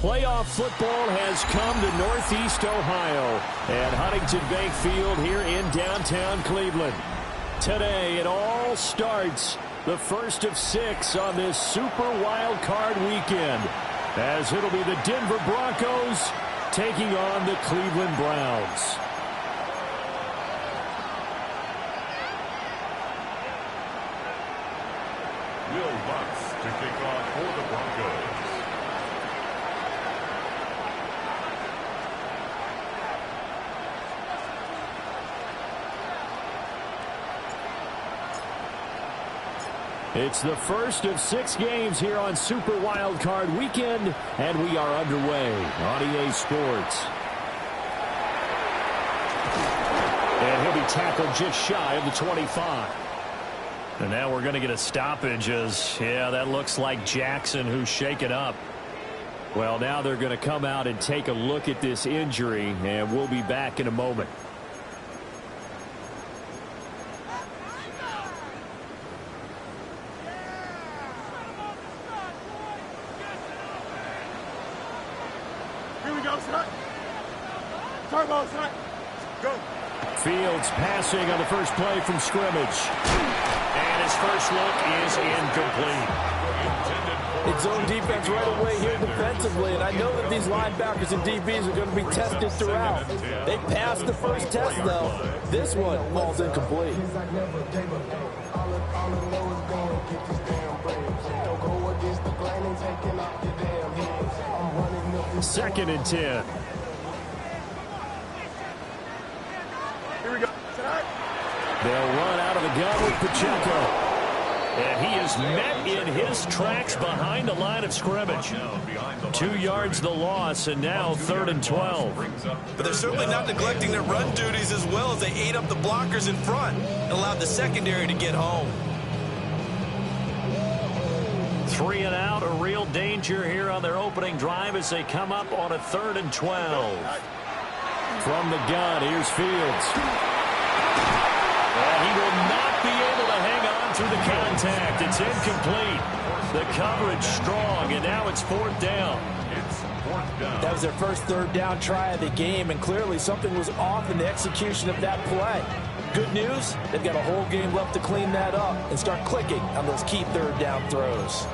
Playoff football has come to Northeast Ohio at Huntington Bank Field here in downtown Cleveland. Today it all starts, the first of 6 on this Super Wildcard weekend, as it'll be the Denver Broncos taking on the Cleveland Browns. Will Lutz to kick off for the Broncos. It's the first of 6 games here on Super Wildcard Weekend, and we are underway on EA Sports. And he'll be tackled just shy of the 25. And now we're going to get a stoppage as, that looks like Jackson who's shaken up. Well, now they're going to come out and take a look at this injury, and we'll be back in a moment. Fields passing on the first play from scrimmage. And his first look is incomplete. It's zone defense right away here defensively, and I know that these linebackers and DBs are going to be tested throughout. They passed the first test, though. This one falls incomplete. Second and 10. Here we go. They'll run out of the gun with Pacheco. And he is met in his tracks behind the line of scrimmage. 2 yards the loss, and now 3rd and 12. But they're certainly not neglecting their run duties as well as they ate up the blockers in front and allowed the secondary to get home. 3 and out, a real danger here on their opening drive as they come up on a 3rd and 12. From the gun, here's Fields. And he will not be able to hang on through the contact. It's incomplete. The coverage strong, and now it's 4th down. That was their first 3rd down try of the game, and clearly something was off in the execution of that play. Good news, they've got a whole game left to clean that up and start clicking on those key 3rd down throws.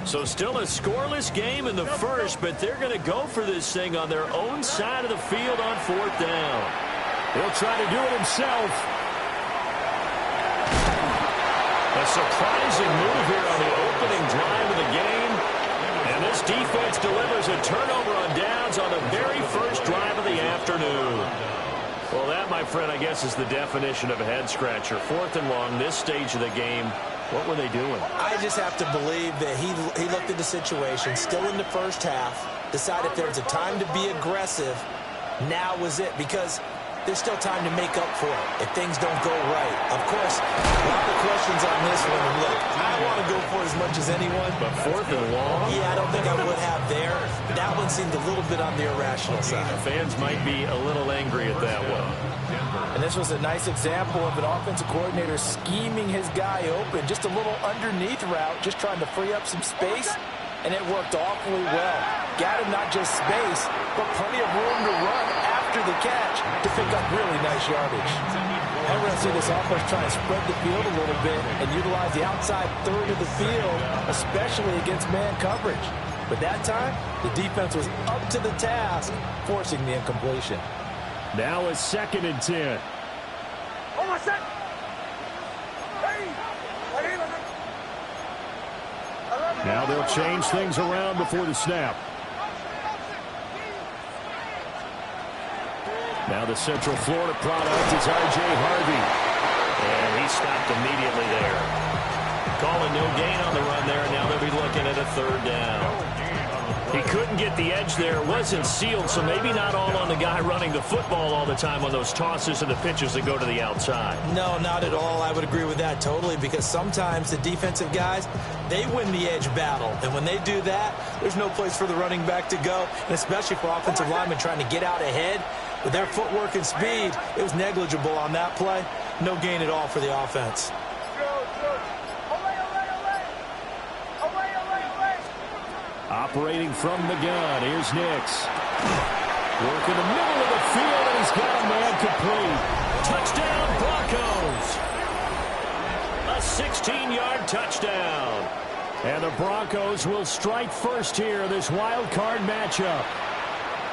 So still a scoreless game in the first, but they're going to go for this thing on their own side of the field on 4th down. He'll try to do it himself. A surprising move here on the opening drive of the game. And this defense delivers a turnover on downs on the very first drive of the afternoon. Well, that, my friend, I guess is the definition of a head-scratcher. 4th and long, this stage of the game. What were they doing? I just have to believe that he looked at the situation, still in the first half, decided if there was a time to be aggressive, now was it, because there's still time to make up for it if things don't go right. Of course, a lot of questions on this one. And look, I want to go for as much as anyone. But 4th and long? Yeah, I don't think I would have there. That one seemed a little bit on the irrational side. Fans might be a little angry at that one. And this was a nice example of an offensive coordinator scheming his guy open. Just a little underneath route, just trying to free up some space, and it worked awfully well. Got him not just space, but plenty of room to run after the catch to pick up really nice yardage. And we're going to see this offense try and spread the field a little bit and utilize the outside 3rd of the field, especially against man coverage. But that time, the defense was up to the task, forcing the incompletion. Now it's 2nd and 10. Oh, my set. Now they'll change things around before the snap. Now the Central Florida product is R.J. Harvey. And he stopped immediately there. Calling no gain on the run there, and now they'll be looking at a 3rd down. He couldn't get the edge there. It wasn't sealed, so maybe not all on the guy running the football all the time on those tosses and the pitches that go to the outside. No, not at all. I would agree with that totally, because sometimes the defensive guys, they win the edge battle. And when they do that, there's no place for the running back to go, and especially for offensive linemen trying to get out ahead. With their footwork and speed, it was negligible on that play. No gain at all for the offense. Operating from the gun, here's Nix. Work in the middle of the field, and he's got a man complete. Touchdown, Broncos! A 16-yard touchdown. And the Broncos will strike first here, this wild card matchup.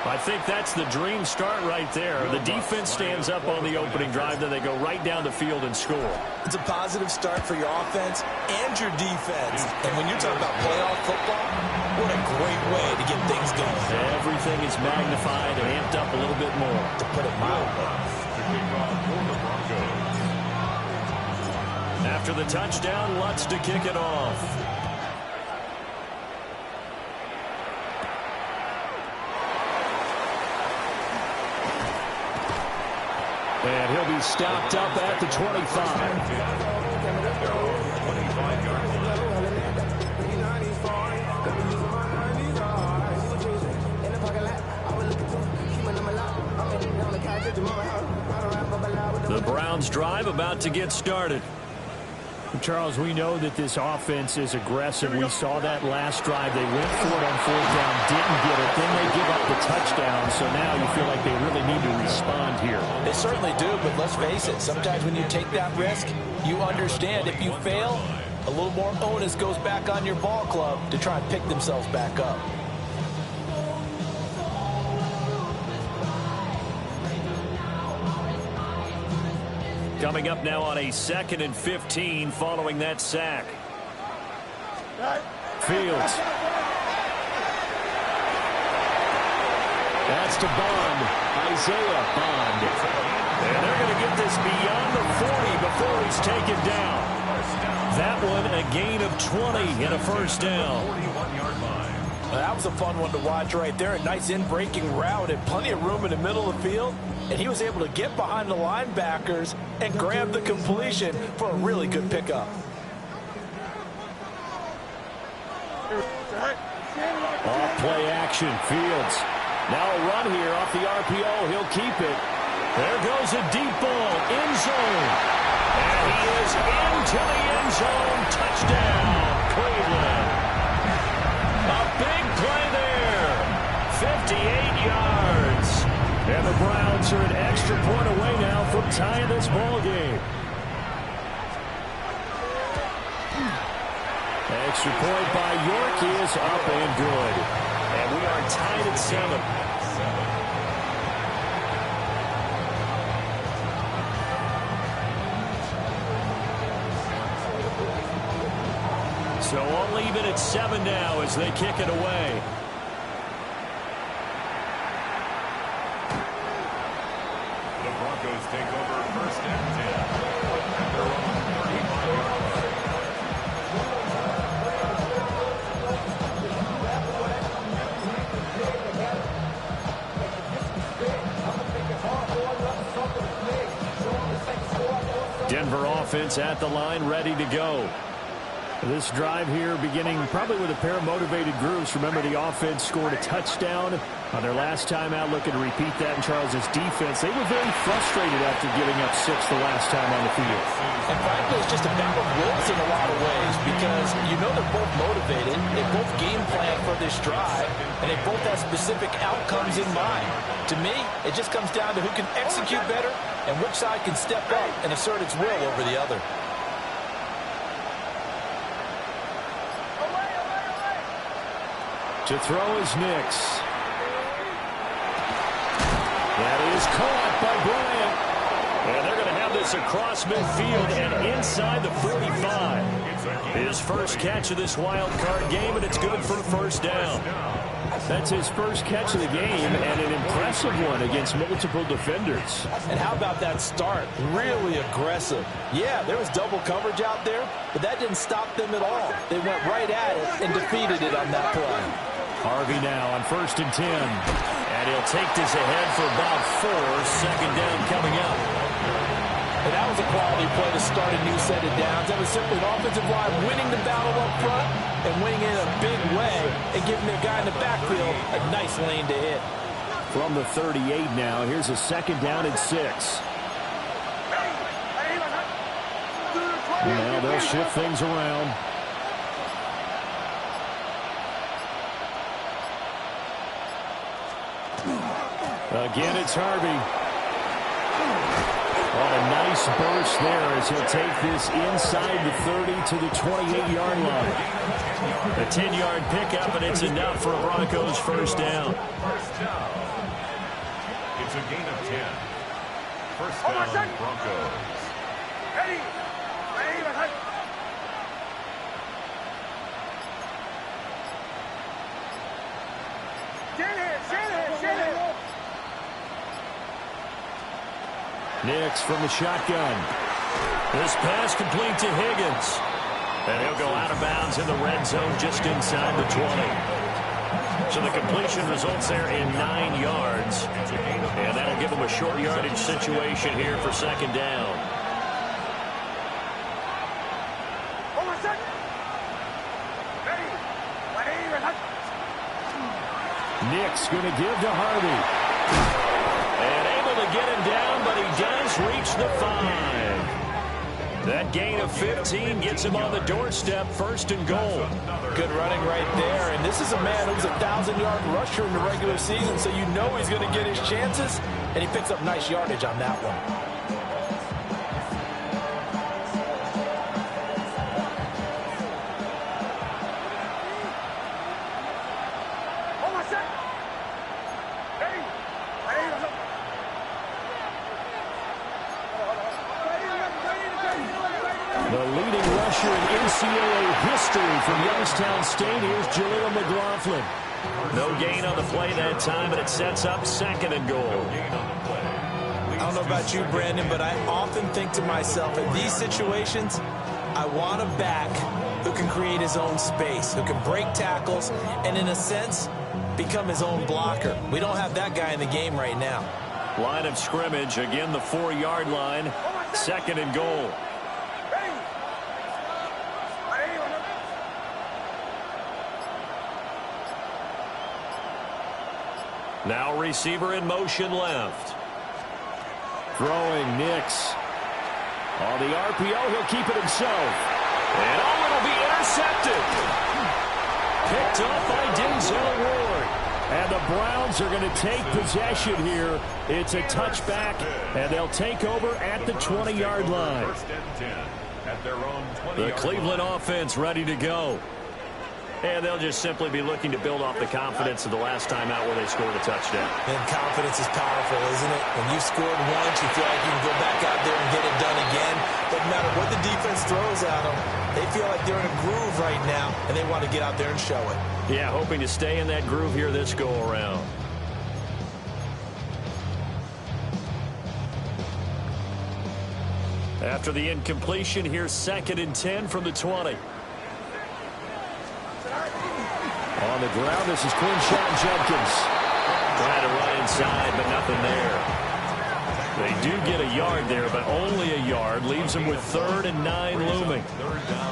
I think that's the dream start right there. The defense stands up on the opening drive, then they go right down the field and score. It's a positive start for your offense and your defense. And when you're talking about playoff football, what a great way to get things going. Everything is magnified and amped up a little bit more, to put it mildly. After the touchdown, Lutz to kick it off. And he'll be stopped up at the 25. The Browns drive about to get started. Charles, we know that this offense is aggressive. We saw that last drive. They went for it on fourth down, didn't get it. Then they give up the touchdown. So now you feel like they really need to respond here. They certainly do, but let's face it. Sometimes when you take that risk, you understand if you fail, a little more onus goes back on your ball club to try and pick themselves back up. Coming up now on a 2nd and 15 following that sack. Fields. That's to Bond. Isaiah Bond. And they're going to get this beyond the 40 before he's taken down. That one a gain of 20 and a first down. That was a fun one to watch right there. A nice in-breaking route and plenty of room in the middle of the field. And he was able to get behind the linebackers and grab the completion for a really good pickup. Off play action, Fields. Now a run here off the RPO. He'll keep it. There goes a deep ball, end zone. And he is into the end zone. Touchdown, Cleveland. A big play there. 58 yards. And the Browns are an extra point away now from tying this ball game. Extra point by York is up and good. And we are tied at 7. So all even at 7 now as they kick it away. The Broncos take over 1st and 10. At their own 35 yards. Denver offense at the line, ready to go. This drive here beginning probably with a pair of motivated groups. Remember, the offense scored a touchdown on their last time out, looking to repeat that in Charles's defense. They were very frustrated after giving up 6 the last time on the field. And frankly, it's just a battle of wills in a lot of ways, because you know they're both motivated. They both game plan for this drive, and they both have specific outcomes in mind. To me, it just comes down to who can execute better and which side can step up and assert its will over the other. To throw is Nix. That is caught by Bryant. And they're going to have this across midfield and inside the 45. His first catch of this wild card game, and it's good for a first down. That's his first catch of the game, and an impressive one against multiple defenders. And how about that start? Really aggressive. Yeah, there was double coverage out there, but that didn't stop them at all. They went right at it and defeated it on that play. Harvey now on 1st and 10. And he'll take this ahead for about 4. Second down coming up. And that was a quality play to start a new set of downs. That was simply an offensive line winning the battle up front and winning it in a big way and giving their guy in the backfield a nice lane to hit. From the 38 now, here's a second down and 6. Now they'll shift things around. Again, it's Harvey. Oh, a nice burst there as he'll take this inside the 30 to the 28-yard line. A 10-yard pickup, and it's enough for a Broncos first down. It's a gain of 10. First down, Broncos. Ready. Get it. Nix from the shotgun. This pass complete to Higgins. And he'll go out of bounds in the red zone just inside the 20. So the completion results there in 9 yards. And that'll give him a short yardage situation here for second down. Nix going to give to Harvey. And able to get him down, but he does reach the 5. That gain of 15 gets him on the doorstep, 1st and goal. Good running right there. And this is a man who's a 1,000-yard rusher in the regular season, so you know he's going to get his chances. And he picks up nice yardage on that one. The leading rusher in NCAA history from Youngstown State, here's Jaleel McLaughlin. No gain on the play that time, and it sets up 2nd and goal. I don't know about you, Brandon, but I often think to myself, in these situations, I want a back who can create his own space, who can break tackles, and in a sense, become his own blocker. We don't have that guy in the game right now. Line of scrimmage, again the 4-yard line, 2nd and goal. Now receiver in motion left. Throwing Nix. On the RPO, he'll keep it himself. And it'll be intercepted. Picked up by Denzel Ward. And the Browns are going to take possession here. It's a touchback, and they'll take over at the 20-yard line. 1st and 10 at their own 20. The Cleveland offense ready to go. And they'll just simply be looking to build off the confidence of the last time out where they scored a touchdown. And confidence is powerful, isn't it? When you've scored once, you feel like you can go back out there and get it done again. Doesn't matter what the defense throws at them. They feel like they're in a groove right now, and they want to get out there and show it. Yeah, hoping to stay in that groove here this go-around. After the incompletion, here's 2nd and 10 from the 20. On the ground, this is Quinshon Judkins. Trying to run inside, but nothing there. They do get a yard there, but only a yard. Leaves them with 3rd and 9 looming.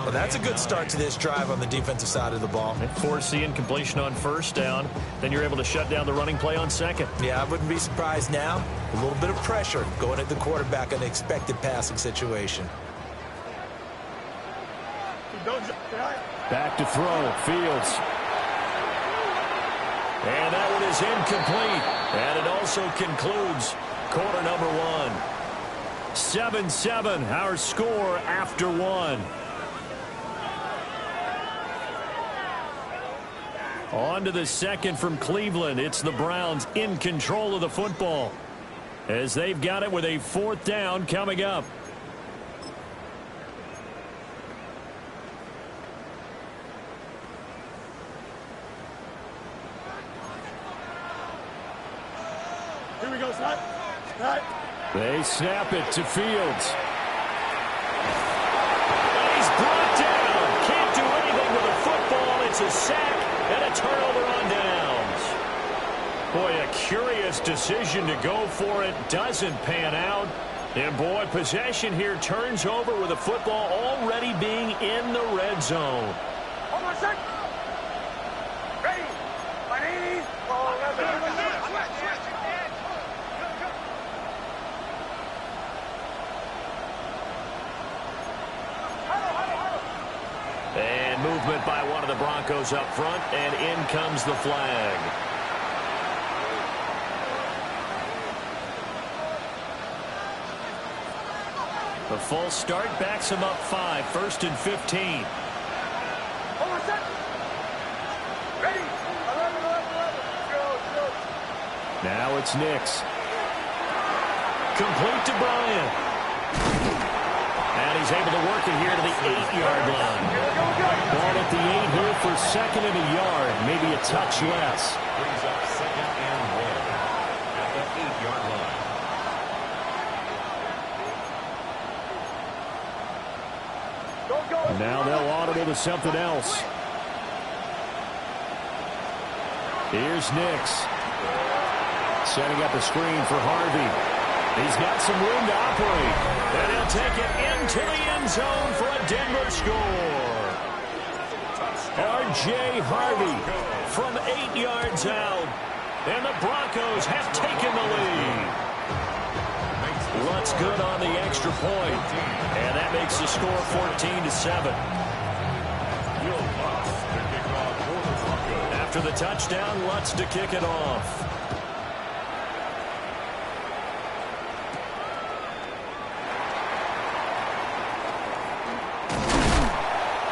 Well, that's a good start to this drive on the defensive side of the ball. And force the incompletion on 1st down. Then you're able to shut down the running play on 2nd. Yeah, I wouldn't be surprised now. A little bit of pressure going at the quarterback in an expected passing situation. Back to throw. Fields. And that one is incomplete. And it also concludes quarter number 1. 7-7, our score after 1. On to the 2nd from Cleveland. It's the Browns in control of the football as they've got it with a 4th down coming up. Here we go, Scott. They snap it to Fields. And he's brought down. Can't do anything with a football. It's a sack. And a turnover on downs. Boy, a curious decision to go for it. Doesn't pan out. And, boy, possession here turns over with the football already being in the red zone. Hold on a sec. Ready. My knees. And movement by one of the Broncos up front, and in comes the flag. The full start backs him up 5, 1st and 15. Hold on a sec. Ready. 11. Go. Now it's Nix. Complete to Bryant. And he's able to work it here to the 8-yard line. Ball at the 8 here for 2nd and a yard. Maybe a touch less. Brings up 2nd and 1 at the 8-yard line. And now they'll audible to something else. Here's Nix. Setting up a screen for Harvey. He's got some room to operate. And he'll take it into the end zone for a Denver score. R.J. Harvey from 8 yards out. And the Broncos have taken the lead. Lutz good on the extra point. And that makes the score 14-7. After the touchdown, Lutz to kick it off.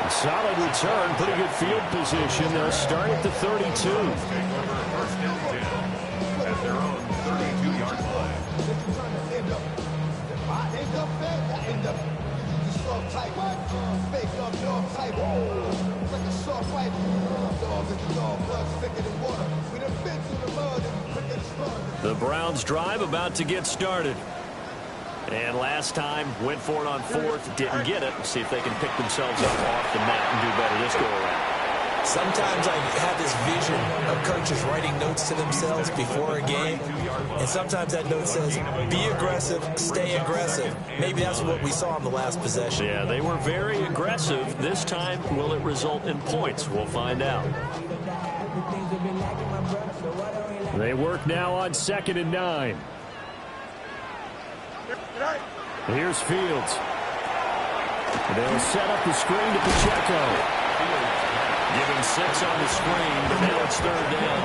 Solid return, pretty good field position. They'll start at the 32. Take over 1st and 10 at their own 32-yard line. The Browns drive about to get started. And last time, went for it on 4th, didn't get it. See if they can pick themselves up off the mat and do better this go-around. Sometimes I have this vision of coaches writing notes to themselves before a game, and sometimes that note says, be aggressive, stay aggressive. Maybe that's what we saw in the last possession. Yeah, they were very aggressive. This time, will it result in points? We'll find out. They work now on 2nd and 9. Here's Fields. They'll set up the screen to Pacheco. Giving 6 on the screen, but now it's 3rd down.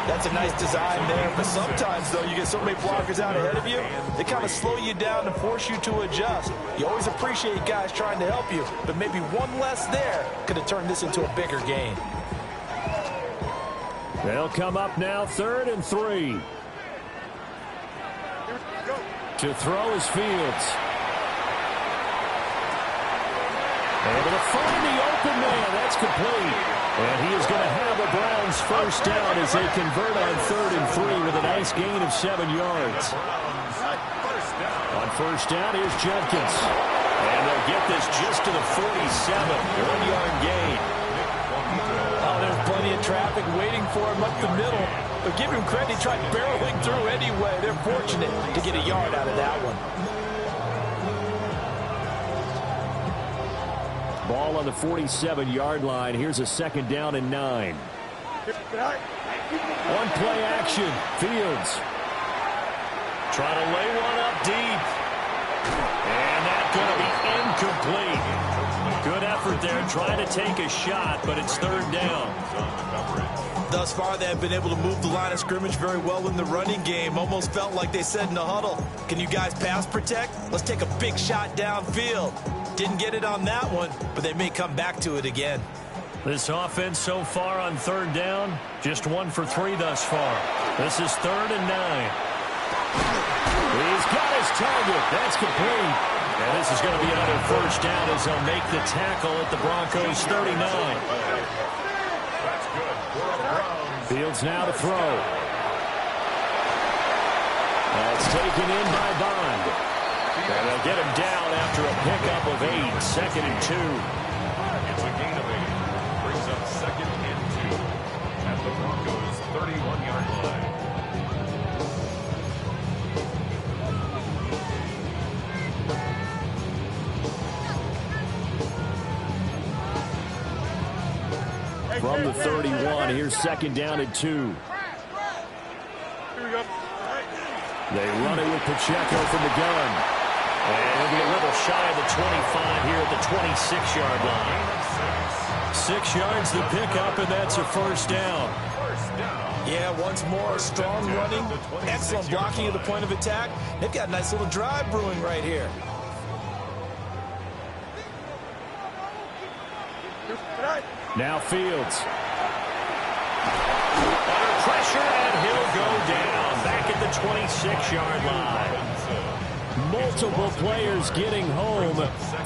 That's a nice design there, but sometimes, though, you get so many blockers out ahead of you, they kind of slow you down and force you to adjust. You always appreciate guys trying to help you, but maybe one less there could have turned this into a bigger game. They'll come up now 3rd and 3. To throw is Fields. Able to find the open man. That's complete. And he is going to have the Browns first down as they convert on 3rd and 3 with a nice gain of 7 yards. On first down, here's Jenkins. And they'll get this just to the 47. 1-yard gain. Oh, there's plenty of traffic waiting for him up the middle. But give him credit, he tried barreling through anyway. They're fortunate to get a yard out of that one. Ball on the 47-yard line. Here's a 2nd down and 9. On play action, Fields. Trying to lay one up deep. And that's going to be incomplete. Good effort there, trying to take a shot, but it's 3rd down. Thus far, they have been able to move the line of scrimmage very well in the running game. Almost felt like they said in the huddle, can you guys pass protect? Let's take a big shot downfield. Didn't get it on that one, but they may come back to it again. This offense so far on 3rd down, just 1 for 3 thus far. This is 3rd and 9. He's got his target. That's complete. And this is going to be another first down as they'll make the tackle at the Broncos 39. Fields now to throw. That's taken in by Bond. And they'll get him down after a pickup of 8. 2nd and 2. It's a gain of 8. Brings up 2nd and 2. from the 31. Here's second down and 2. Here we go. They run it with Pacheco from the gun. And he'll be a little shy of the 25 here at the 26-yard line. 6 yards the pickup, and that's a first down. Yeah, once more, strong running, excellent blocking at the point of attack. They've got a nice little drive brewing right here. Now Fields. Under pressure, and he'll go down back at the 26-yard line. Multiple players getting home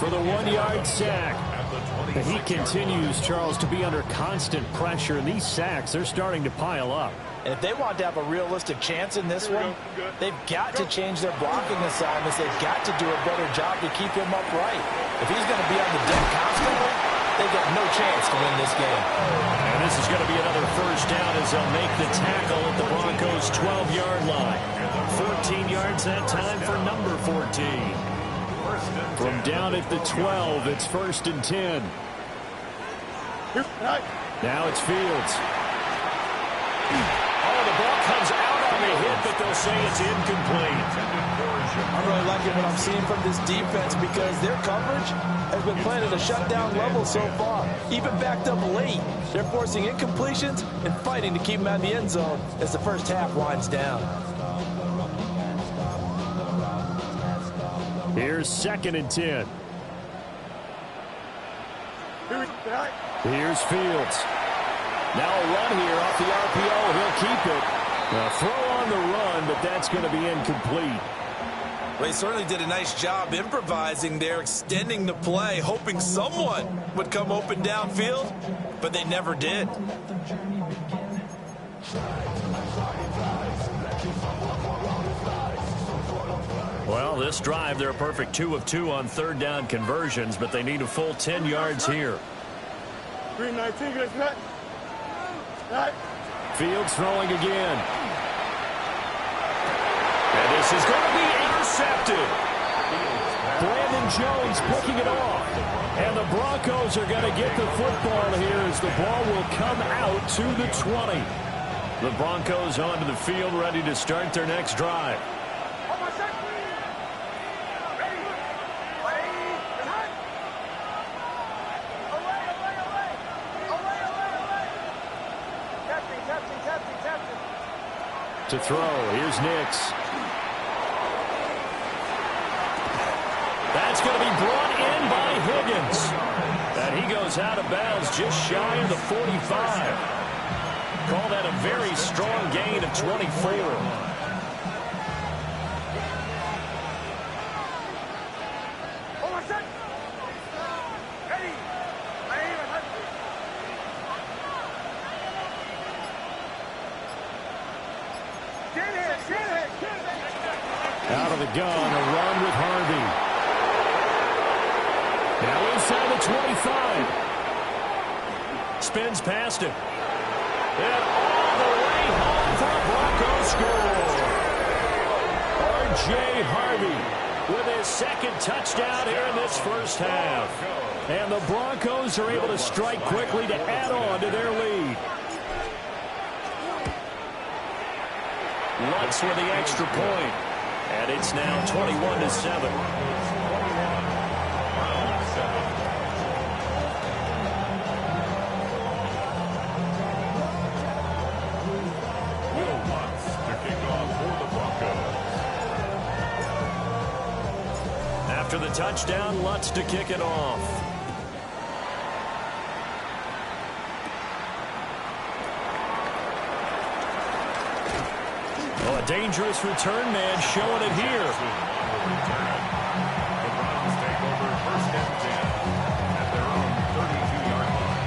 for the 1-yard sack. And he continues, Charles, to be under constant pressure. And these sacks, they're starting to pile up. And if they want to have a realistic chance in this one, they've got to change their blocking assignments. They've got to do a better job to keep him upright. If he's going to be on the deck constantly, they've got no chance to win this game. And this is going to be another first down as they'll make the tackle at the Broncos' 12-yard line. 14 yards that time for number 14. From down at the 12, it's 1st and 10. Now it's Fields. Oh, the ball comes out on the hit, but they'll say it's incomplete. I'm really liking what I'm seeing from this defense because their coverage has been playing at a shutdown level so far. Even backed up late, they're forcing incompletions and fighting to keep them out of the end zone as the first half winds down. Here's 2nd and 10. Here's Fields. Now a run here off the RPO. He'll keep it. A throw on the run, but that's going to be incomplete. Well, he certainly did a nice job improvising there, extending the play, hoping someone would come open downfield, but they never did. Well, this drive, they're a perfect 2 of 2 on 3rd down conversions, but they need a full 10 yards here. Fields throwing again. And this is going to be intercepted. Brandon Jones picking it off. And the Broncos are going to get the football here as the ball will come out to the 20. The Broncos onto the field, ready to start their next drive. To throw, here's Nix. That's going to be brought in by Higgins. And he goes out of bounds just shy of the 45. Call that a very strong gain of 24. Out of the gun, a run with Harvey. Now inside the 25. Spins past him. And all the way home for a Broncos score. R.J. Harvey with his 2nd touchdown here in this first half. And the Broncos are able to strike quickly to add on to their lead. Lutz with the extra point. And it's now 21-7. After the touchdown, Lutz to kick it off. Oh, a dangerous return man showing it here. The Browns take over 1st and 10 at their own 32-yard line.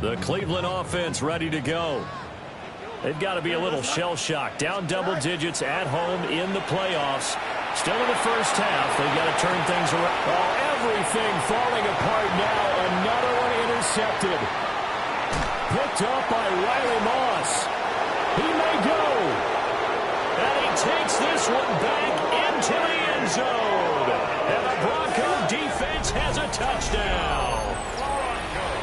The Cleveland offense ready to go. They've got to be a little shell-shocked. Down double digits at home in the playoffs. Still in the first half. They've got to turn things around. Oh, everything falling apart now. Another one intercepted. Picked up by Riley Moss. He may go. And he takes this one back into the end zone. And the Bronco defense has a touchdown.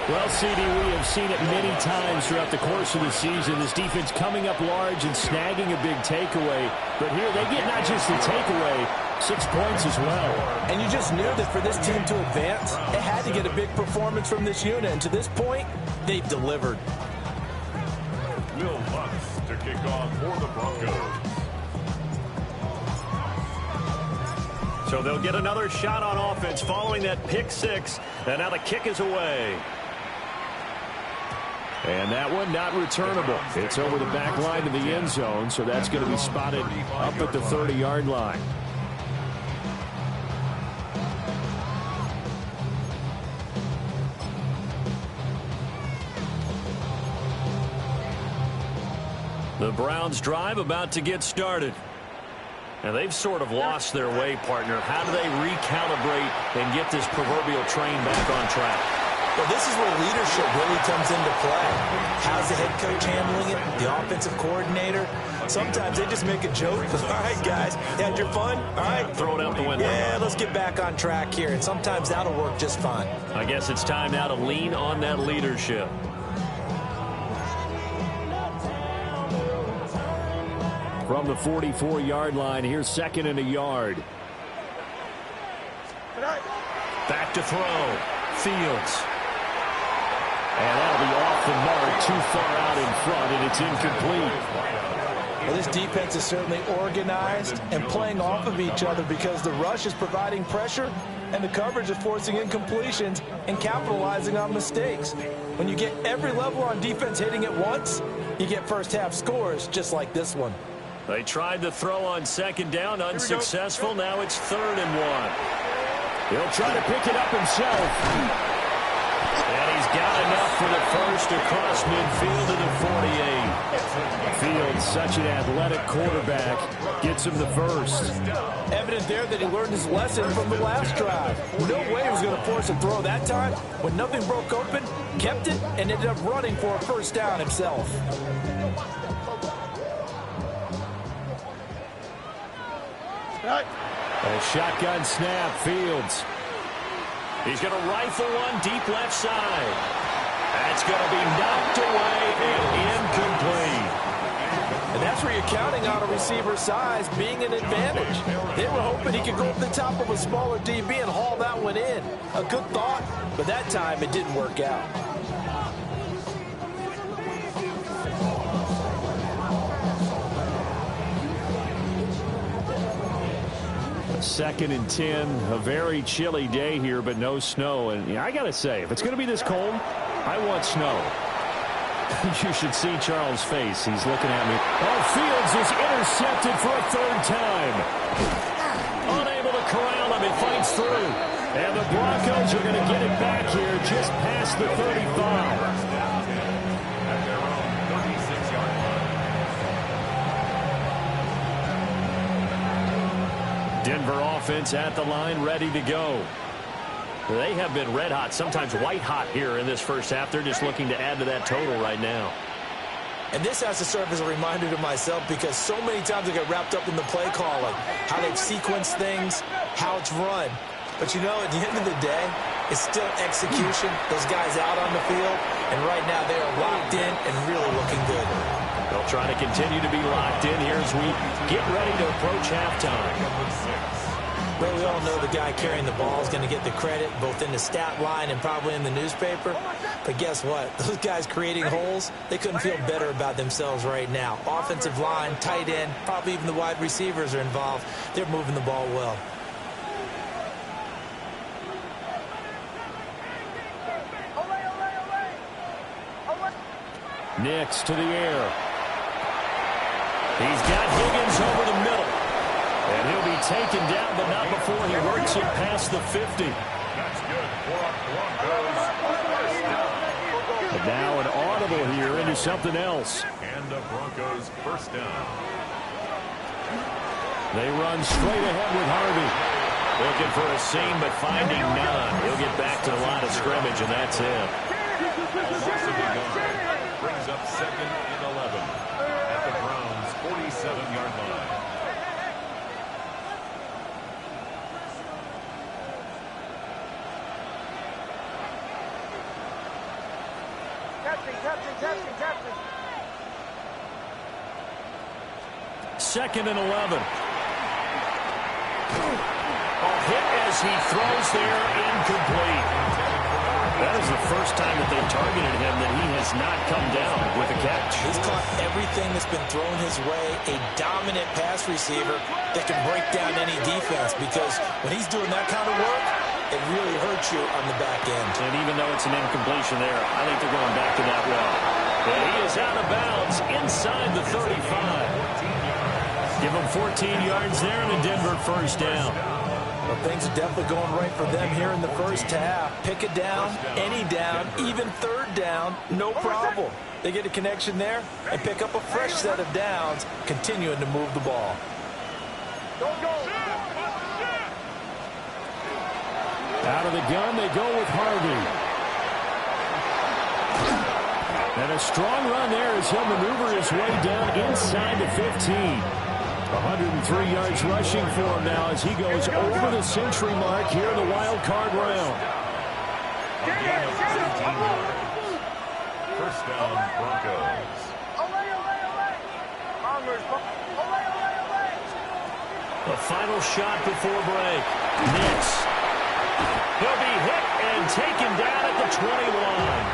Well, CD, we have seen it many times throughout the course of the season. This defense coming up large and snagging a big takeaway. But here they get not just the takeaway, 6 points as well. And you just knew that for this team to advance, it had to get a big performance from this unit. And to this point, they've delivered. Will Lutz to kick off for the Broncos. So they'll get another shot on offense following that pick six. And now the kick is away. And that one not returnable. It's over the back line to the end zone, so that's going to be spotted up at the 30-yard line. The Browns drive about to get started. And they've sort of lost their way, partner. How do they recalibrate and get this proverbial train back on track? Well, this is where leadership really comes into play. How's the head coach handling it? The offensive coordinator? Sometimes they just make a joke. All right, guys, you had your fun? All right. Throw it out the window. Yeah, let's get back on track here. And sometimes that'll work just fine. I guess it's time now to lean on that leadership. From the 44-yard line, here's second and a yard. Back to throw. Fields. And that'll be off the mark, too far out in front, and it's incomplete. Well, this defense is certainly organized and playing off of each other because the rush is providing pressure and the coverage is forcing incompletions and capitalizing on mistakes. When you get every level on defense hitting at once, you get first-half scores just like this one. They tried to throw on second down, unsuccessful. Now it's 3rd and 1. He'll try to pick it up himself. And he's got enough for the first across midfield to the 48. Fields, such an athletic quarterback, gets him the first. Evident there that he learned his lesson from the last drive. No way he was going to force a throw that time. When nothing broke open, kept it, and ended up running for a first down himself. A shotgun snap, Fields. He's going to rifle one deep left side. That's going to be knocked away and incomplete. And that's where you're counting on a receiver's size being an advantage. They were hoping he could go up the top of a smaller DB and haul that one in. A good thought, but that time it didn't work out. Second and 10, a very chilly day here, but no snow. And I got to say, if it's going to be this cold, I want snow. You should see Charles' face. He's looking at me. Oh, Fields is intercepted for a 3rd time. Unable to corral him. He fights through. And the Broncos are going to get it back here just past the 35. Denver offense at the line, ready to go. They have been red hot, sometimes white hot here in this first half. They're just looking to add to that total right now. And this has to serve as a reminder to myself because so many times I get wrapped up in the play calling, how they've sequenced things, how it's run. But you know, at the end of the day, it's still execution. Those guys out on the field, and right now they are locked in and really looking good. They'll try to continue to be locked in here as we get ready to approach halftime. Well, we all know the guy carrying the ball is going to get the credit both in the stat line and probably in the newspaper. But guess what? Those guys creating holes, they couldn't feel better about themselves right now. Offensive line, tight end, probably even the wide receivers are involved. They're moving the ball well. Nix to the air. He's got Higgins over the middle. And he'll be taken down, but not before he works it past the 50. That's good for Broncos. And now an audible here into something else. And the Broncos first down. They run straight ahead with Harvey. Looking for a seam, but finding none. He'll get back to the line of scrimmage, and that's him. Brings up 2nd and 11 at the Browns' 47-yard line. Captain. 2nd and 11. Hit as he throws there, incomplete. That is the first time that they've targeted him that he has not come down with a catch. He's caught everything that's been thrown his way. A dominant pass receiver that can break down any defense, because when he's doing that kind of work, it really hurts you on the back end. And even though it's an incompletion there, I think they're going back to that well. And he is out of bounds inside the 35. Give him 14 yards there and a Denver first down. Well, things are definitely going right for them here in the first half. Pick a down, any down, even third down, no problem. They get a connection there and pick up a fresh set of downs, continuing to move the ball. Out of the gun, they go with Harvey. And a strong run there as he'll maneuver his way down inside the 15. 103 yards rushing for him now as he goes over the century mark here in the wild card round. First down, Broncos. The final shot before break. Nix. He'll be hit and taken down at the 20 line.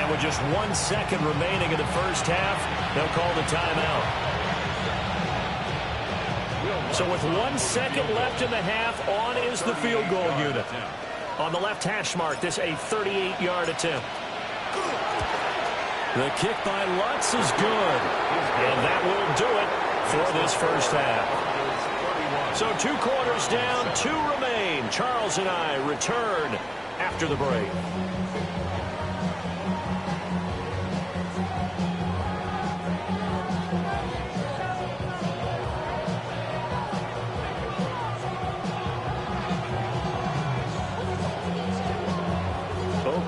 And with just 1 second remaining in the first half, they'll call the timeout. So with 1 second left in the half, on is the field goal unit. On the left hash mark, this a 38-yard attempt. The kick by Lutz is good. And that will do it for this first half. So 2 quarters down, 2 remain. Charles and I return after the break.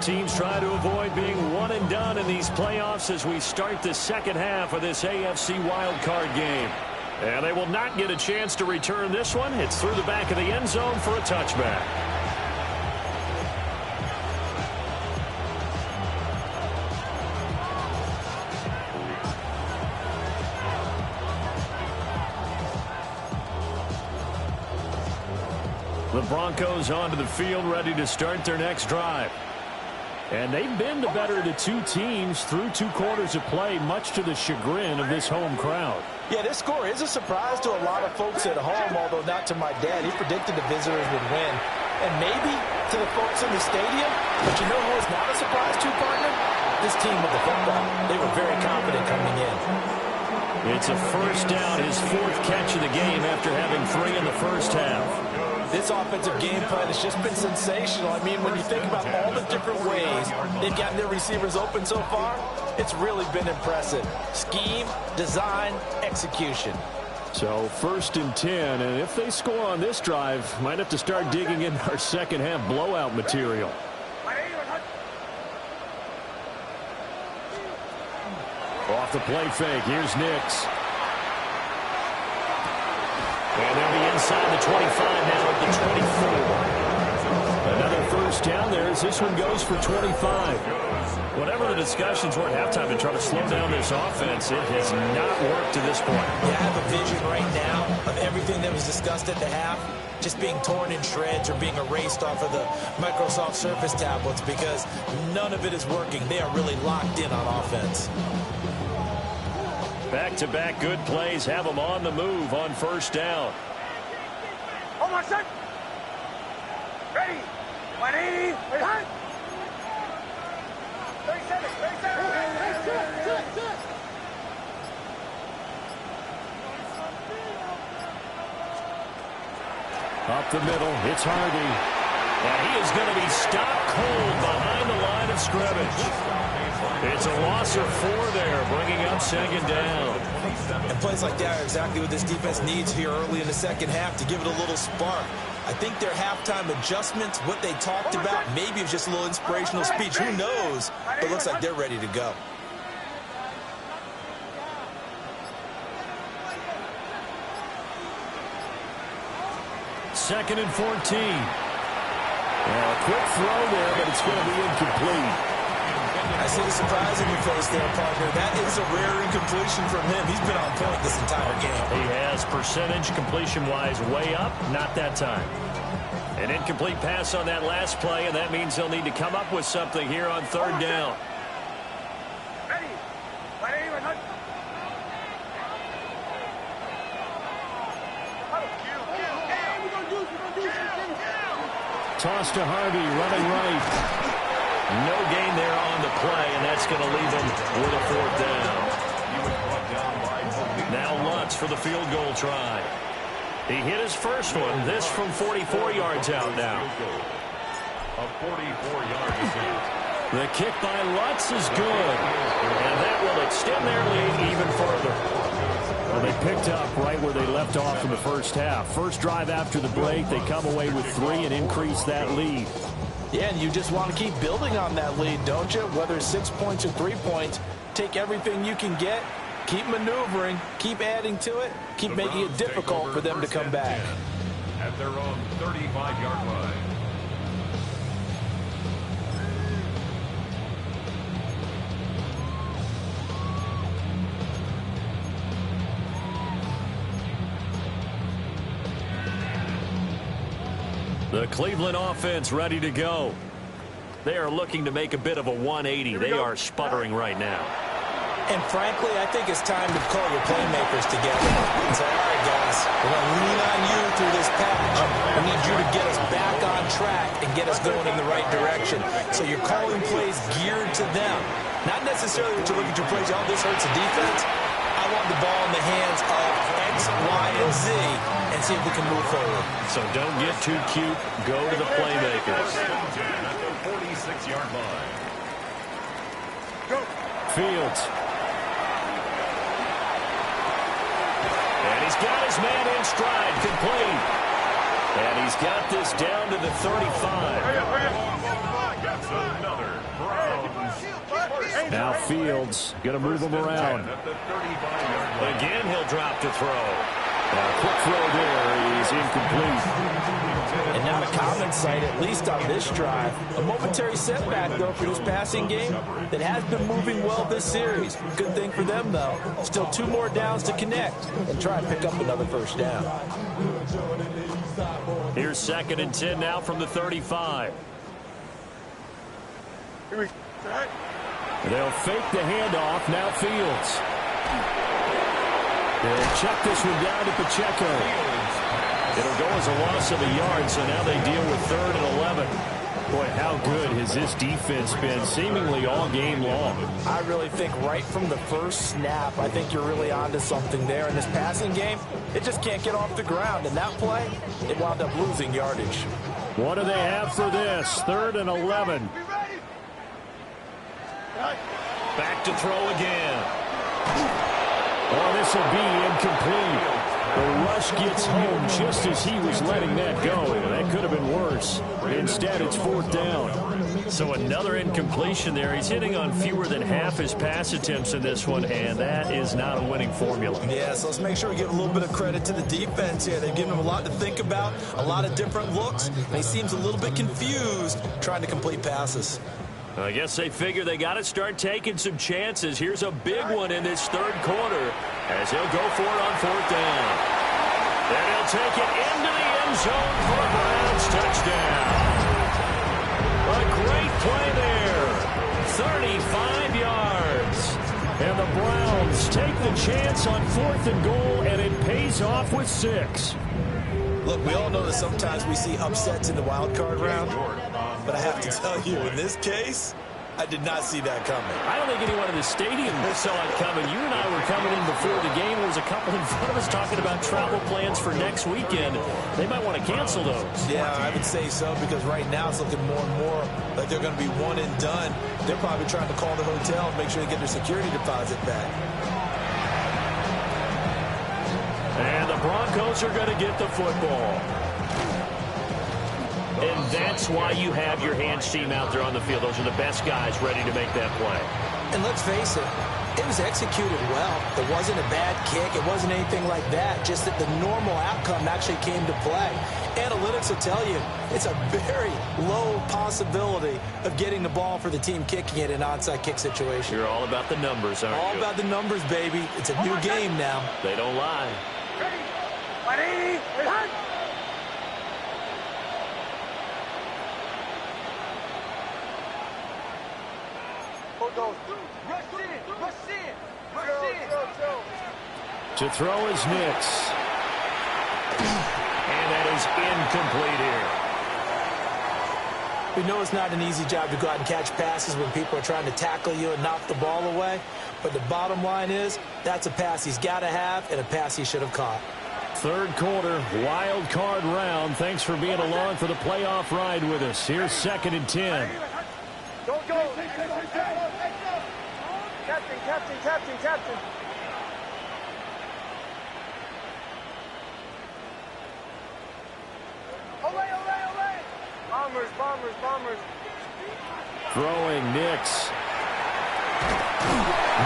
Teams try to avoid being one and done in these playoffs as we start the second half of this AFC wildcard game. And they will not get a chance to return this one. It's through the back of the end zone for a touchback. The Broncos onto the field, ready to start their next drive. And they've been the better of the 2 teams through 2 quarters of play, much to the chagrin of this home crowd. Yeah, this score is a surprise to a lot of folks at home, although not to my dad. He predicted the visitors would win. And maybe to the folks in the stadium. But you know who was not a surprise to, partner? This team with the football. They were very confident coming in. It's a first down, his 4th catch of the game after having 3 in the first half. This offensive game plan has just been sensational. I mean, when you think about all the different ways they've gotten their receivers open so far, it's really been impressive. Scheme, design, execution. So 1st and 10, and if they score on this drive, might have to start digging into our second half blowout material. Off the play fake, here's Nix. And they'll be inside the 25 now at the 24. Another first down there as this one goes for 25. Whatever the discussions were at halftime to try to slow down this offense, it has not worked to this point. Yeah, I have a vision right now of everything that was discussed at the half just being torn in shreds or being erased off of the Microsoft Surface tablets because none of it is working. They are really locked in on offense. Back-to-back good plays have them on the move on first down. Hold on, set. Ready. 180. Wait, hunt. 37. 37. Up the middle, it's Harvey. And he is going to be stopped cold behind the line of scrimmage. It's a loss of 4 there, bringing up second down. And plays like that are exactly what this defense needs here early in the second half to give it a little spark. I think their halftime adjustments, what they talked about, maybe it was just a little inspirational speech. Who knows? But it looks like they're ready to go. Second and 14. A quick throw there, but it's going to be incomplete. I see the surprise in your face there, partner. That is a rare incompletion from him. He's been on point this entire game. He has percentage completion-wise way up. Not that time. An incomplete pass on that last play, and that means he'll need to come up with something here on third down. Ready. Ready. Toss to Harvey, running right. No gain there on the play, and that's going to leave him with a fourth down. Now Lutz for the field goal try. He hit his first one. This from 44 yards out now. A 44-yard attempt. The kick by Lutz is good, and that will extend their lead even further. Well, they picked up right where they left off in the first half. First drive after the break, they come away with 3 and increase that lead. Yeah, and you just want to keep building on that lead, don't you? Whether it's 6 points or 3 points, take everything you can get, keep maneuvering, keep adding to it, keep making it difficult for them to come back. At their own 35-yard line. The Cleveland offense ready to go. They are looking to make a bit of a 180. They are sputtering right now. And frankly, I think it's time to call your playmakers together and say, all right, guys, we're going to lean on you through this patch. We need you to get us back on track and get us going in the right direction. So you're calling plays geared to them. Not necessarily that you look at your plays, oh, this hurts the defense. I want the ball in the hands of X, Y, and Z and see if we can move forward. So don't get too cute. Go to the playmakers. At the 46-yard line. Fields. And he's got his man in stride, complete. And he's got this down to the 35. Gets another Browns. Now Fields going to move him around. At the 35-yard line. Again, he'll drop to throw. Now, quick throw there is incomplete. And not a common sight, at least on this drive. A momentary setback, though, for this passing game that has been moving well this series. Good thing for them, though. Still 2 more downs to connect and try and pick up another first down. Here's second and 10 now from the 35. They'll fake the handoff. Now Fields. They'll check this one down to Pacheco. It'll go as a loss of a yard, so now they deal with 3rd and 11. Boy, how good has this defense been seemingly all game long? I really think right from the first snap, I think you're really onto something there. In this passing game, it just can't get off the ground. And that play, it wound up losing yardage. What do they have for this? 3rd and 11. Back to throw again. Oh, this will be incomplete. The rush gets home just as he was letting that go. That could have been worse. Instead, it's 4th down. So another incompletion there. He's hitting on fewer than half his pass attempts in this one, and that is not a winning formula. Yeah, so let's make sure we give a little bit of credit to the defense here. They've given him a lot to think about, a lot of different looks, and he seems a little bit confused trying to complete passes. I guess they figure they got to start taking some chances. Here's a big one in this 3rd quarter as he'll go for it on 4th down. Then he'll take it into the end zone for a Browns touchdown. A great play there. 35 yards. And the Browns take the chance on 4th and goal, and it pays off with 6. Look, we all know that sometimes we see upsets in the wild card round, but I have to tell you, in this case, I did not see that coming. I don't think anyone in the stadium saw it coming. You and I were coming in before the game. There was a couple in front of us talking about travel plans for next weekend. They might want to cancel those. Yeah, I would say so, because right now it's looking more and more like they're going to be one and done. They're probably trying to call the hotel and make sure they get their security deposit back. And the Broncos are going to get the football. And that's why you have your hands team out there on the field. Those are the best guys ready to make that play. And let's face it, it was executed well. It wasn't a bad kick. It wasn't anything like that. Just that the normal outcome actually came to play. Analytics will tell you it's a very low possibility of getting the ball for the team kicking it in an onside kick situation. You're all about the numbers, aren't you? All about the numbers, baby. It's a new game now. They don't lie. Ready. 180. Hunt. To throw is Nix. And that is incomplete here. We know it's not an easy job to go out and catch passes when people are trying to tackle you and knock the ball away. But the bottom line is that's a pass he's got to have and a pass he should have caught. Third quarter, wild card round. Thanks for being along for the playoff ride with us. Here's 2nd and 10. Don't go. Captain. Ole. Bombers. Throwing Nix.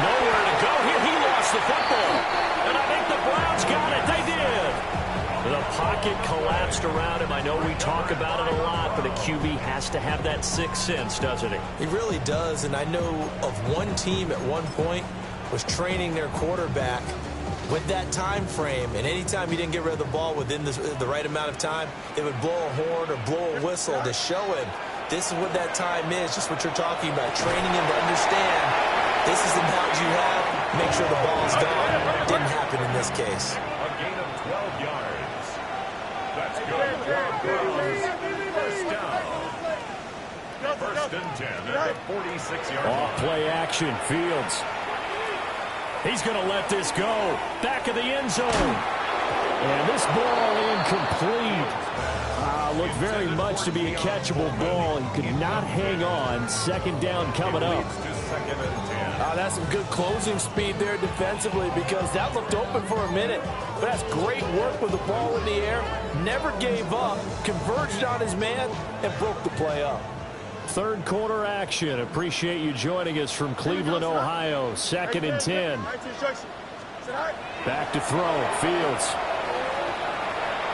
Nowhere to go here. He lost the football. And I think the Browns got it. They did. The pocket collapsed around him. I know we talk about it a lot, but a QB has to have that sixth sense, doesn't he? He really does, and I know of one team at one point was training their quarterback with that time frame, and anytime he didn't get rid of the ball within the right amount of time, they would blow a horn or blow a whistle to show him this is what that time is, just what you're talking about, training him to understand this is the amount you have, make sure the ball is gone. Didn't happen in this case. A gain of 12 yards. That's good. Broncos. First down. First and 10 at the 46-yard line. Off play action. Fields. He's going to let this go. Back of the end zone. And this ball incomplete. Looked very much to be a catchable ball. He could not hang on. Second down coming up. That's some good closing speed there defensively, because that looked open for a minute. But that's great work with the ball in the air. Never gave up. Converged on his man and broke the play up. Third quarter action. Appreciate you joining us from Cleveland, Ohio. 2nd and 10. Back to throw. Fields.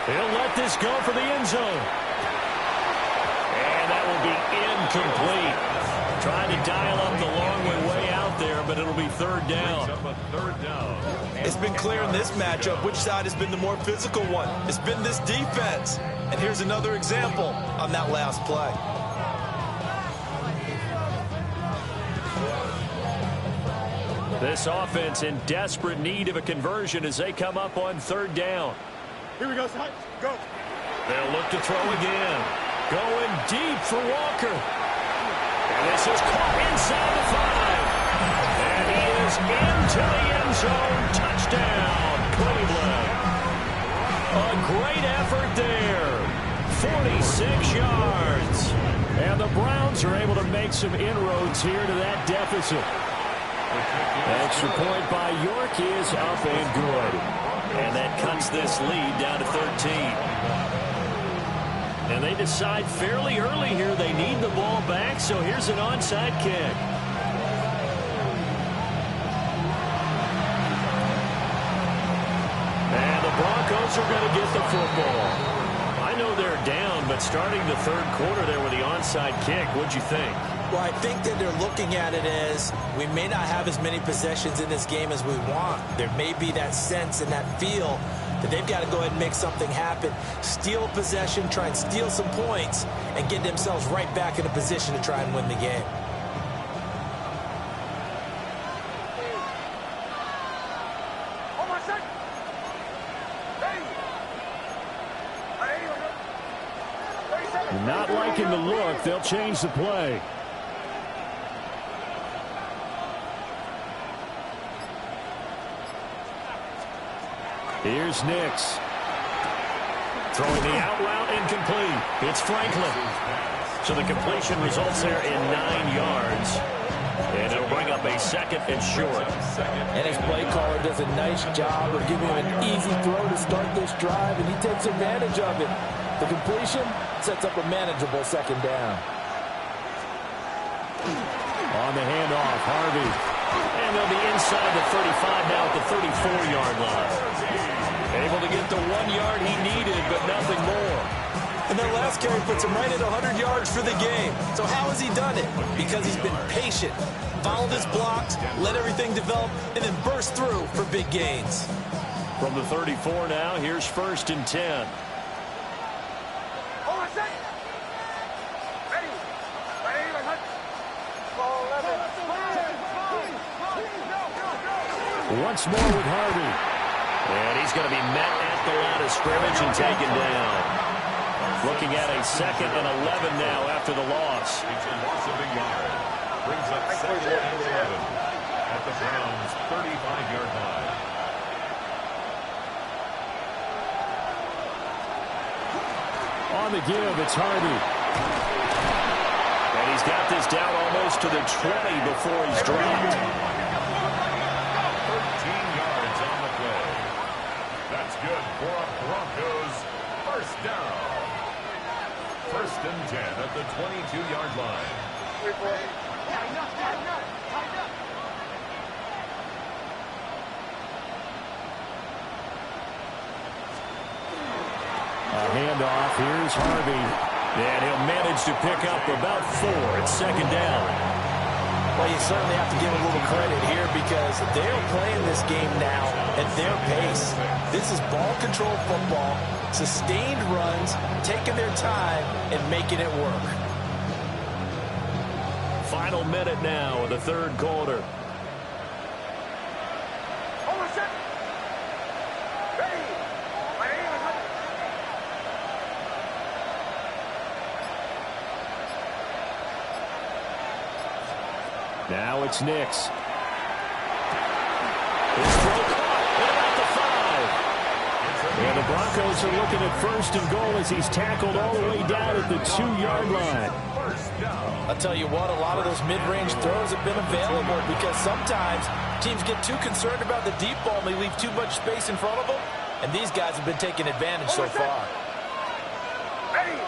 He'll let this go for the end zone. And that will be incomplete. Trying to dial up the long way out there, but it'll be third down. It's been clear in this matchup which side has been the more physical one. It's been this defense. And here's another example on that last play. This offense in desperate need of a conversion as they come up on third down. Here we go, go. They'll look to throw again. Going deep for Walker. And this is caught inside the 5. And he is into the end zone. Touchdown, Cleveland. A great effort there. 46 yards. And the Browns are able to make some inroads here to that deficit. Extra point by York is up and good. And that cuts this lead down to 13. And they decide fairly early here they need the ball back, so here's an onside kick. And the Broncos are going to get the football. I know they're down, but starting the third quarter there with the onside kick, what'd you think? Well, I think that they're looking at it as we may not have as many possessions in this game as we want. There may be that sense and that feel that they've got to go ahead and make something happen. Steal possession, try and steal some points, and get themselves right back in a position to try and win the game. Not liking the look, they'll change the play. Here's Nix. Throwing the out route incomplete. It's Franklin. So the completion results there in 9 yards. And it'll bring up a second and short. And his play caller does a nice job of giving him an easy throw to start this drive, and he takes advantage of it. The completion sets up a manageable second down. On the handoff, Harvey. And they'll be inside the 35 now at the 34-yard line. Able to get the 1 yard he needed, but nothing more. And that last carry puts him right at 100 yards for the game. So how has he done it? Because he's been patient, followed his blocks, let everything develop, and then burst through for big gains. From the 34 now, here's 1st and 10. Hold on a second. Ready. Ready. Once more with Harvey. And he's going to be met at the line of scrimmage and taken down. Looking at a 2nd and 11 now after the loss. It's a loss of a yard. Brings up 2nd and 11 at the Browns' 35-yard line. On the give, it's Harvey. And he's got this down almost to the 20 before he's dropped. 13 yards on the play. That's good for a Broncos first down. 1st and 10 at the 22-yard line. A handoff. Here's Harvey. And he'll manage to pick up about 4 at 2nd down. Well, you certainly have to give a little credit here because they're playing this game now at their pace. This is ball control football, sustained runs, taking their time and making it work. Final minute now of the 3rd quarter. Hold on a second. Ready. Now it's Nix. His throw caught at the 5. And the Broncos are looking at 1st and goal as he's tackled all the way down at the 2-yard line. I'll tell you what, a lot of those mid-range throws have been available because sometimes teams get too concerned about the deep ball and they leave too much space in front of them, and these guys have been taking advantage so far. Ready.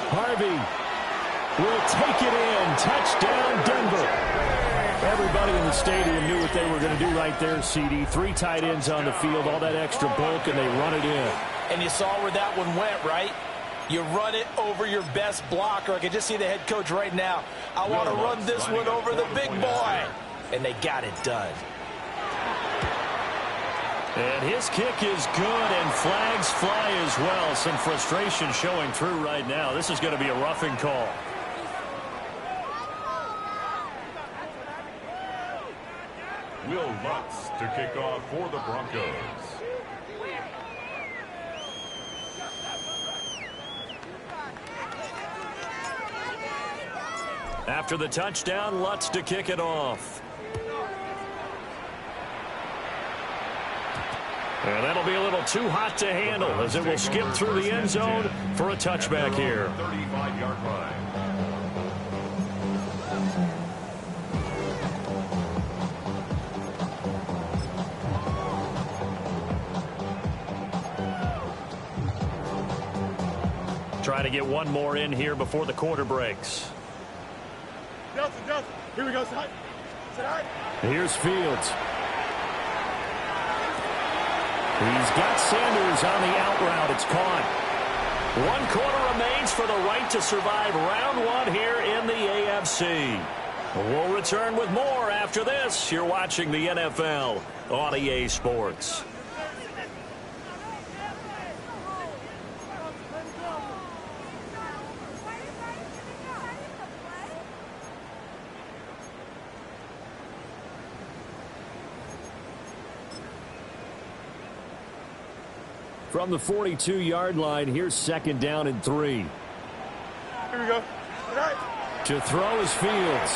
Harvey will take it in. Touchdown, Denver. Everybody in the stadium knew what they were going to do right there, CD. 3 tight ends on the field, all that extra bulk, and they run it in. And you saw where that one went, right? You run it over your best blocker. I can just see the head coach right now. I want to run this one over the big boy. And they got it done. And his kick is good, and flags fly as well. Some frustration showing through right now. This is going to be a roughing call. Will Lutz to kick off for the Broncos. After the touchdown, Lutz to kick it off. And that'll be a little too hot to handle as it will skip through the end zone for a touchback here. 35-yard line. Try to get one more in here before the quarter breaks. Delta. Here we go, side. Here's Fields. He's got Sanders on the out route. It's caught. 1 quarter remains for the right to survive round 1 here in the AFC. We'll return with more after this. You're watching the NFL on EA Sports. From the 42-yard line, here's 2nd down and 3. Here we go. To throw is Fields.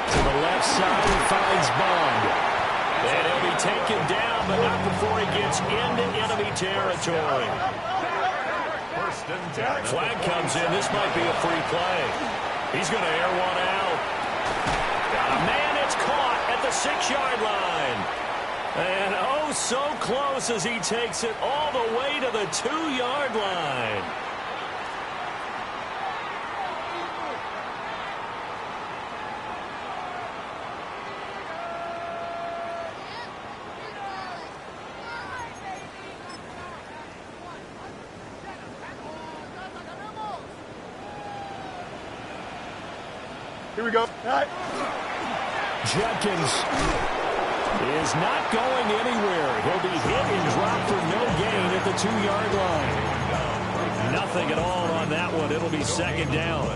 To the left side, he finds Bond. And he'll be taken down, but not before he gets into enemy territory. Flag comes in. This might be a free play. He's going to air one out. Got a man. It's caught at the 6-yard line. And oh, so close as he takes it all the way to the 2-yard line. Here we go. Jenkins is not going anywhere. He'll be hit and dropped for no gain at the 2-yard line. Nothing at all on that one. It'll be second down.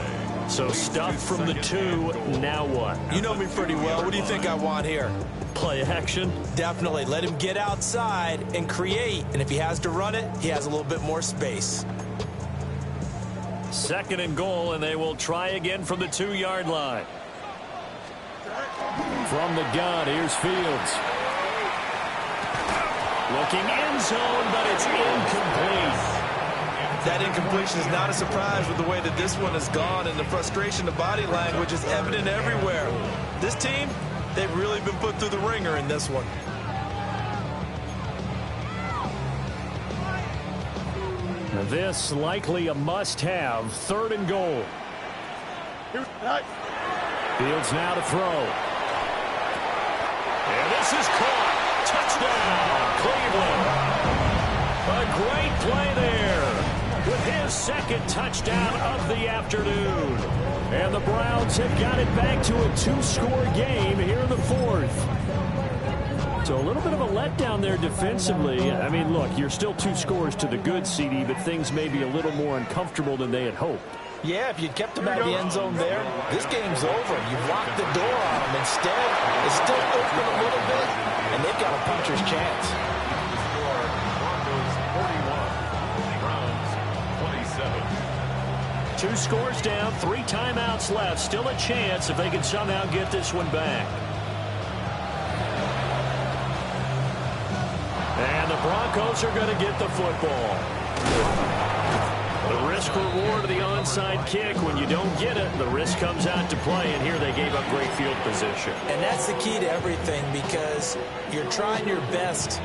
So stuff from the 2. Now what? You know me pretty well. What do you think I want here? Play action? Definitely. Let him get outside and create. And if he has to run it, he has a little bit more space. Second and goal, and they will try again from the 2-yard line. From the gun, here's Fields. Looking end zone, but it's incomplete. That incompletion is not a surprise with the way that this one has gone, and the frustration of body language is evident everywhere. This team, they've really been put through the ringer in this one. This likely a must-have. Third and goal. Fields now to throw. And this is caught. Touchdown, Cleveland. A great play there with his second touchdown of the afternoon. And the Browns have got it back to a 2-score game here in the 4th. So a little bit of a letdown there defensively. I mean, look, you're still 2 scores to the good, CD, but things may be a little more uncomfortable than they had hoped. Yeah, if you'd kept them out of the end zone there, this game's over. You've locked the door on them. Instead, it's still open a little bit, and they've got a puncher's chance. Broncos 27. 2 scores down, 3 timeouts left. Still a chance if they can somehow get this one back. And the Broncos are going to get the football. The risk-reward of the onside kick. When you don't get it, the risk comes out to play, and here they gave up great field position. And that's the key to everything, because you're trying your best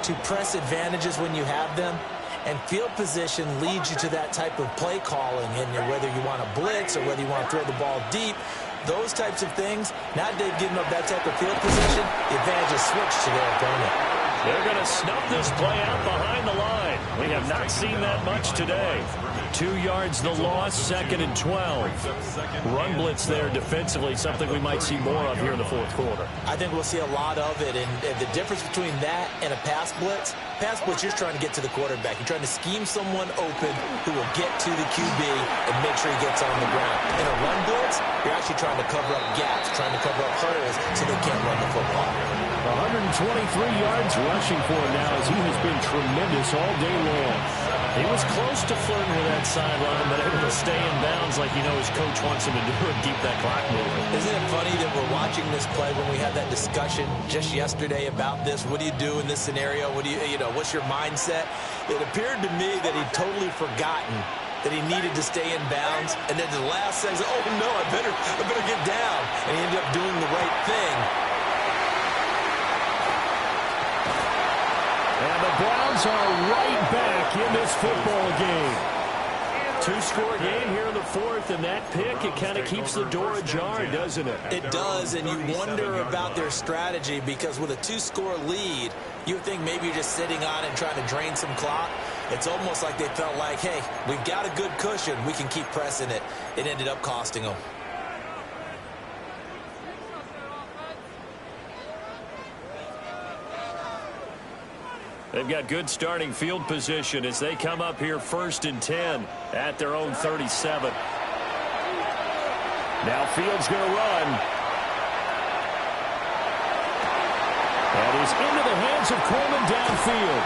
to press advantages when you have them, and field position leads you to that type of play calling, and whether you want to blitz or whether you want to throw the ball deep, those types of things. Now they've given up that type of field position, the advantage is switched to their opponent. They're going to snuff this play out behind the line. We have not seen that much today. 2 yards the loss, second and 12. Run blitz there defensively, something we might see more of here in the 4th quarter. I think we'll see a lot of it, and the difference between that and a pass blitz, you're trying to get to the quarterback. You're trying to scheme someone open who will get to the QB and make sure he gets on the ground. In a run blitz, you're actually trying to cover up gaps, trying to cover up holes so they can't run the football. 123 yards rushing for him now, as he has been tremendous all day long. He was close to flirting with that sideline, but able to stay in bounds like his coach wants him to do and keep that clock moving. Isn't it funny that we're watching this play when we had that discussion just yesterday about this? What do you do in this scenario? What do what's your mindset? It appeared to me that he'd totally forgotten that he needed to stay in bounds, and then the last second, oh no, I better get down, and he ended up doing the right thing. And the Browns are right back in this football game. 2-score game here in the 4th, and that pick, it kind of keeps the door ajar, doesn't it? It does, and you wonder about their strategy, because with a 2-score lead, you would think maybe you're just sitting on it and trying to drain some clock. It's almost like they felt like, hey, we've got a good cushion. We can keep pressing it. It ended up costing them. They've got good starting field position as they come up here 1st and 10 at their own 37. Now Fields going to run. That is into the hands of Coleman downfield.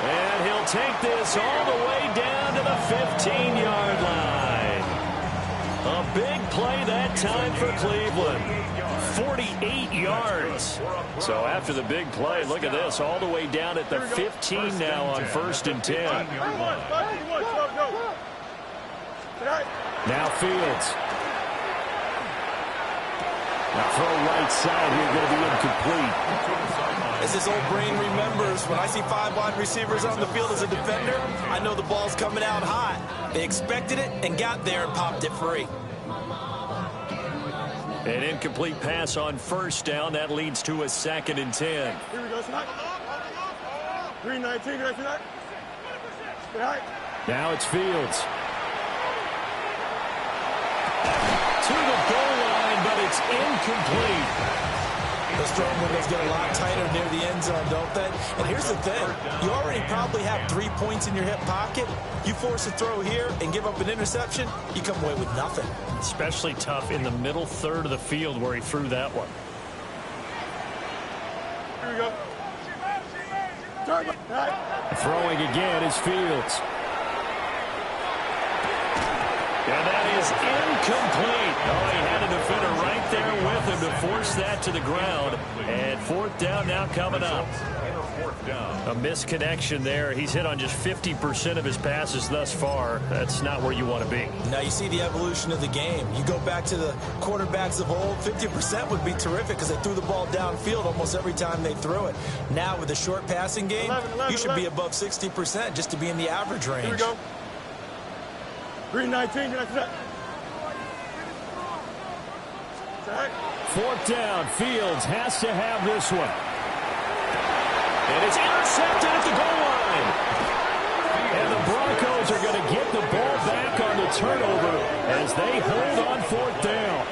And he'll take this all the way down to the 15-yard line. big play that time for Cleveland. 48 yards. So after the big play, look at this, all the way down at the 15 now on 1st and 10. Now Fields. Now throw right side here, going to be incomplete. As his old brain remembers, when I see 5 wide receivers on the field as a defender, I know the ball's coming out hot. They expected it and got there and popped it free. An incomplete pass on 1st down. That leads to a 2nd and 10. Here we go, tonight. 319, tonight. Now it's Fields. To the goal line, but it's incomplete. Those throwing windows get a lot tighter near the end zone, don't they? And here's the thing. You already probably have 3 points in your hip pocket. You force a throw here and give up an interception, you come away with nothing. Especially tough in the middle third of the field where he threw that one. Here we go. Throwing again is Fields. And that is incomplete. Oh, he had a defender right there with him to force that to the ground. And 4th down now coming up. A misconnection there. He's hit on just 50% of his passes thus far. That's not where you want to be. Now you see the evolution of the game. You go back to the quarterbacks of old, 50% would be terrific because they threw the ball downfield almost every time they threw it. Now with the short passing game, you should be above 60% just to be in the average range. Here we go. 319, 4th down. Fields has to have this one. And it's intercepted at the goal line. And the Broncos are going to get the ball back on the turnover as they hold on 4th down.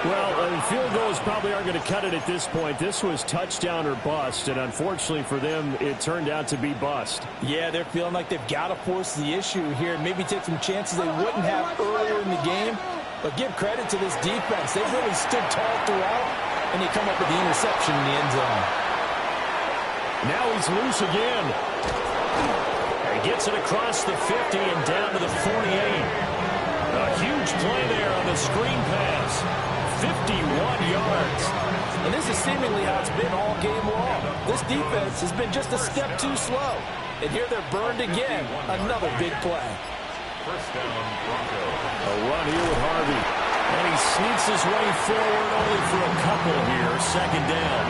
Well, field goals probably aren't going to cut it at this point. This was touchdown or bust, and unfortunately for them, it turned out to be bust. Yeah, they're feeling like they've got to force the issue here and maybe take some chances they wouldn't have earlier in the game. But give credit to this defense. They've really stood tall throughout, and they come up with the interception in the end zone. Now he's loose again. He gets it across the 50 and down to the 48. A huge play there on the screen pass. 51 yards. And this is seemingly how it's been all game long. This defense has been just a step too slow. And here they're burned again. Another big play. 1st down, Broncos. A run here with Harvey. And he sneaks his way forward only for a couple here. 2nd down.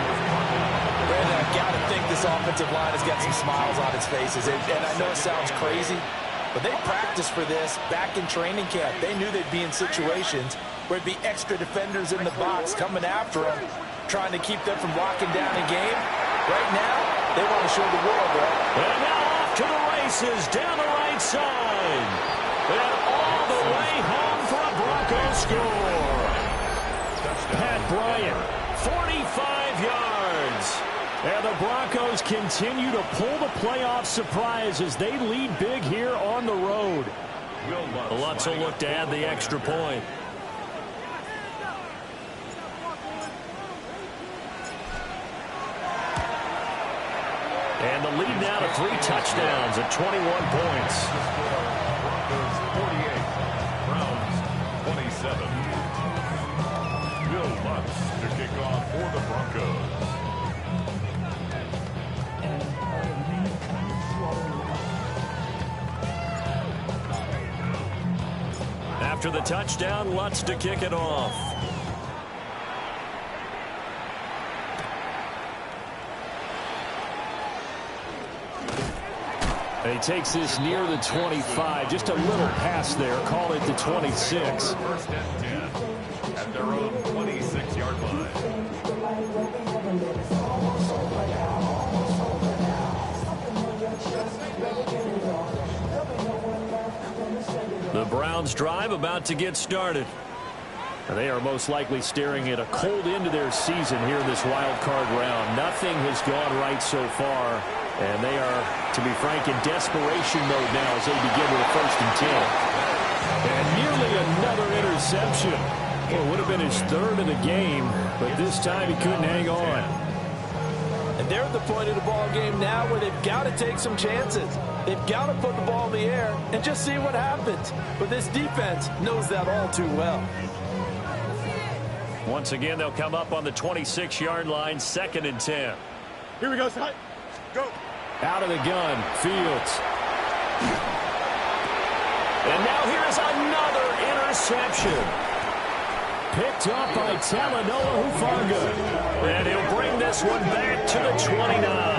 Brandon, I've got to think this offensive line has got some smiles on its faces. And I know it sounds crazy, but they practiced for this back in training camp. They knew they'd be in situations where there'd be extra defenders in the box coming after them, trying to keep them from locking down a game. Right now, they want to show the world, bro. And now off to the races down the right side. And all the way home for a Broncos score. Pat Bryant, 45 yards. And the Broncos continue to pull the playoff surprise as they lead big here on the road. Lutz will look to add the extra point. And the lead now to 3 touchdowns at 21 points. Broncos 48, Browns 27. Will Lutz to kick off for the Broncos. After the touchdown, Lutz to kick it off. And he takes this near the 25. Just a little pass there. Call it the 26. 1st and 10 at their own 26-yard line. The Browns drive about to get started. They are most likely staring at a cold end to their season here in this wild card round. Nothing has gone right so far, and they are, to be frank, in desperation mode now as they begin with a 1st and 10. And nearly another interception. Well, it would have been his 3rd of the game, but this time he couldn't hang on. And they're at the point of the ball game now where they've got to take some chances. They've got to put the ball in the air and just see what happens. But this defense knows that all too well. Once again, they'll come up on the 26-yard line, 2nd and 10. Here we go, son. Go. Out of the gun, Fields. And now here's another interception. Picked up by Talanoa Hufanga. And he'll bring this one back to the 29.